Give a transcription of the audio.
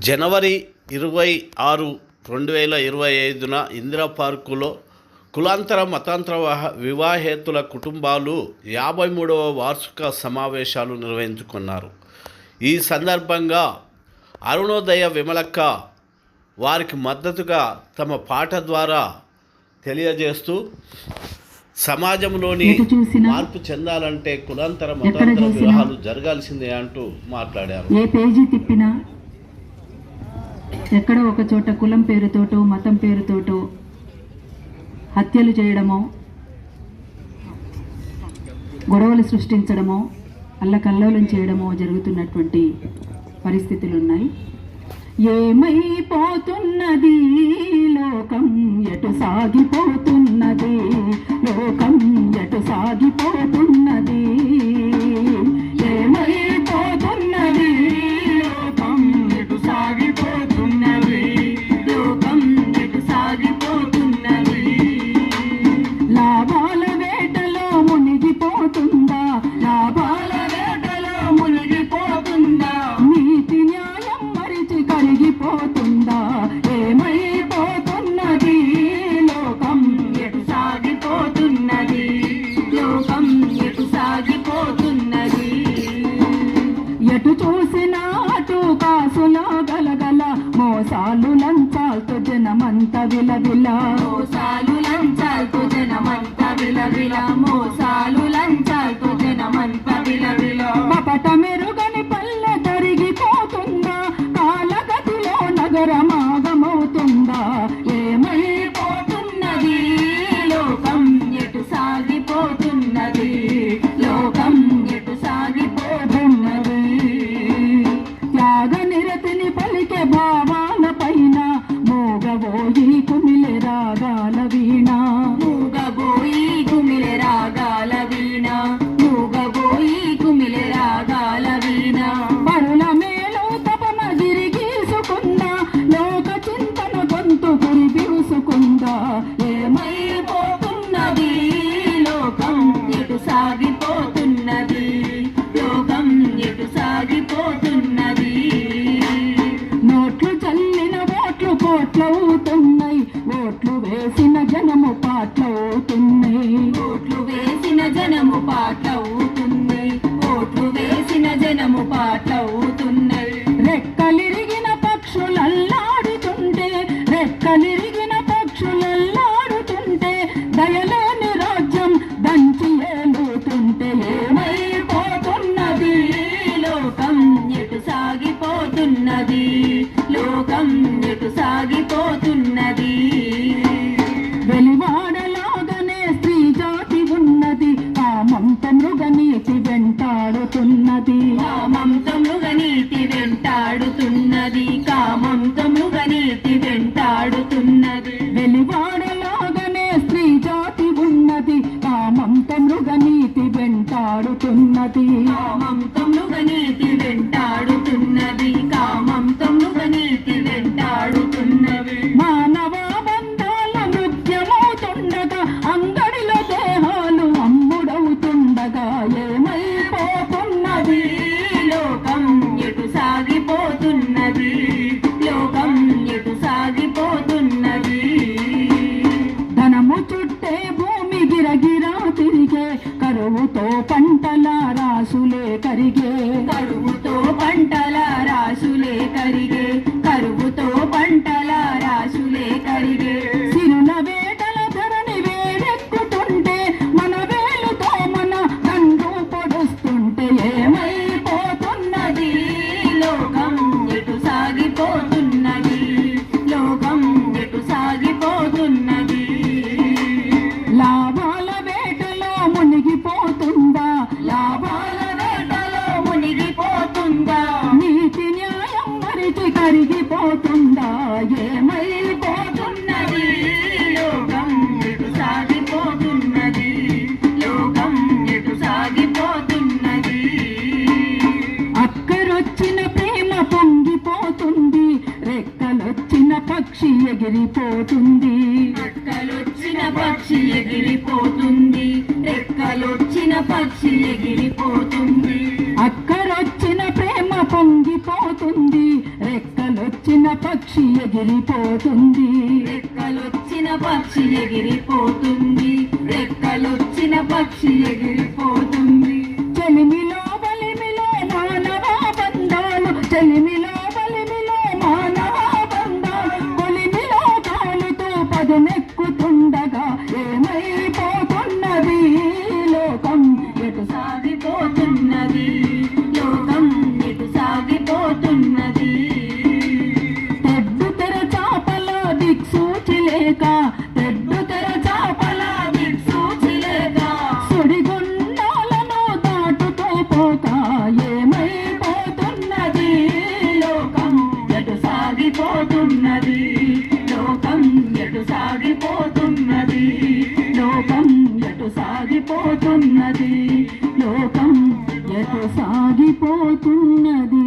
జనవరి 26, 2025న ఇందిరా పార్కులో కులాంతర మతాంతర వివాహేతుల కుటుంబాలు 53వ వార్షిక సమావేశాలు నిర్వహించుకున్నారు. ఈ సందర్భంగా అరుణోదయ విమలక్క వారికి మద్దతుగా తమ పాట ద్వారా తెలియజేస్తూ సమాజంలోని మార్పు చెందాలంటే కులాంతర మతాంతర వివాహాలు జరగాల్సిందే అంటూ మాట్లాడారు. ఏ పేజీ తిప్పినా ఎక్కడో ఒక చోట కులం పేరుతోటో మతం పేరుతోటో హత్యలు చేయడమో గొడవలు సృష్టించడమో అల్లకల్లోలం చేయడమో జరుగుతున్నటువంటి పరిస్థితులు ఉన్నాయి. ఏమైపోతున్నది లోకం, ఎటు సాగిపోతున్నది లోకం, ఎటు సాగిపోతున్నది, ఏమైపోతున్నది లోకం, ఎటు సాగిపోతున్నది లోకం, ఎటు సాగిపోతున్నది. లాభాల వేటలో మునిగిపోతుందా, లాభాల వేటలో మునిగిపోతుందా, నీతి న్యాయం మరిచి కరిగిపోతుందా, ఏమైపోతున్నది లోకం, ఎటు సాగిపోతున్నది లోకం, ఎటు సాగిపోతున్నది. ఎటు చూసినా అటు కాసులా గలగల, మోసాలు లంచాలతో జనమంత విలవిల, మోసాలు లంచాలతో జనమంత విలవిల, మోసాలు లంచాలతో జనమంత విలవిల. కపట మెరుగని పల్లె తరిగిపోతుందా, కాలగతిలో నగరమాగమవుతుందా, ఏమైపోతున్నది లోకం, ఎటు సాగిపోతున్నది లోకం, ఎటు సాగిపోతున్నది. త్యాగ నిరతిని పలికే భావాల పైన మోగబోయి కుమిలే రాగాల వీణ, మూగబోయి కుమిలే రాగాల వీణ, మూగబోయి కుమిలే రాగాల వీణ. పరుల మేలు తపన గిరిగీసుకుందా, లోక చింతన గొంతు కురిపిరుసుకుందా, ఏమైపోతున్నది లోకం, ఎటు సాగిపోతున్నది లోకం, ఎటు సాగిపోతున్నది. నోట్లు చల్లిన ఓట్లు కోట్లవుతున్నాయి, ఓట్లు వేసిన జనము పాటలవుతున్నాయి, ఓట్లు వేసిన జనము పాటలవుతున్నాయి, ఓట్లు వేసిన జనము పాటలవుతున్నాయి. రెక్కలిరిగిన పక్షులల్లాడుతుంటే, రెక్కలిరిగిన పక్షులల్లాడుతుంటే, దయలేని రాజ్యం దంచి ఏలుతుంటే, ఏమైపోతున్నది లోకం, ఎటు సాగిపోతున్నది లోకం, ఎటు సాగిపోతున్నది. వెలివాడలాగానే స్త్రీ జాతి ఉన్నది, కామంత మృగనీతి వెంటాడుతున్నది, కామంత మృగనీతి వెంటాడుతున్నది, కామంత మృగనీతి వెంటాడుతున్నది. వెలివాడలాగానే స్త్రీ జాతి ఉన్నది, కామంత మృగనీతి వెంటాడుతున్నది, కామంత మృగనీతి వెంటాడుతున్నది, కామంత మృగనీతి వెంటాడుతున్నది. మానవ బంధాల నృత్యమవుతుండగా, అంగడిలో దేహాలు అమ్ముడవుతుండగా, ఏమైపోతున్నది లోకం, ఎటు సాగిపోతున్నది లోకం, ఎటు సాగిపోతున్నది. ధనము చుట్టే భూమి గిరగిరా తిరిగే, కరువుతో పంటల రాసులే కరిగే, కరువుతో పంటల రాసులే కరిగే, కరువుతో పంటల రాసులే కరిగే. సిరుల వేటల ధరని వేడెక్కుతుంటే, మన వేలుతో మన దండు పొడుస్తుంటే, ఏమైపోతున్నది లోకం, ఎటు సాగిపోతున్నది లోకం, ఎటు సాగిపోతున్నది. లాభాల వేటలో మునిగిపోతుందా, లాభాల వేటలో మునిగిపోతుందా, నీతి న్యాయం మరిచి కరిగిపోతుందా, ఏమైపోతున్నది లోకం, ఎటు సాగిపోతున్నది లోకం, ఎటు సాగిపోతున్నది. అక్కరొచ్చిన ప్రేమ పొంగిపోతుంది, రెక్కలొచ్చిన పక్షి ఎగిరిపోతుంది, రెక్కలొచ్చిన పక్షి ఎగిరిపోతుంది, రెక్కలొచ్చిన పక్షి ఎగిరిపోతుంది. అక్కరొచ్చిన ప్రేమ పొంగిపోతుంది, రెక్కలొచ్చిన పక్షి ఎగిరిపోతుంది. రెక్కలొచ్చిన పక్షి ఎగిరిపోతుంది, రెక్కలొచ్చిన పక్షి ఎగిరిపోతుంది. చెలిమిలో బలిమిలో మానవ బంధాలు, చెలిమిలో బలిమిలో మానవ బంధాలు, కొలిమిలో కాలుతో పదునెక్కుతుండగా ఏమైపోతున్నది లోకం, ఎటు సాగిపోతున్నది లోకం, ఎటు సాగిపోతున్నది. తెడ్డు తెర చాపల దిక్సూచి లేక, తెడ్డు తెర చాపల దిక్సూచి లేక, సుడిగుండాలను దాటుతూ పోక ఏమైపోతున్నది లోకం, ఎటు సాగిపోతున్నది లోకం, ఎటు సాగిపోతున్నది లోకం, ఎటు సాగిపోతున్నది లోకం, ఎటు సాగిపోతున్నది.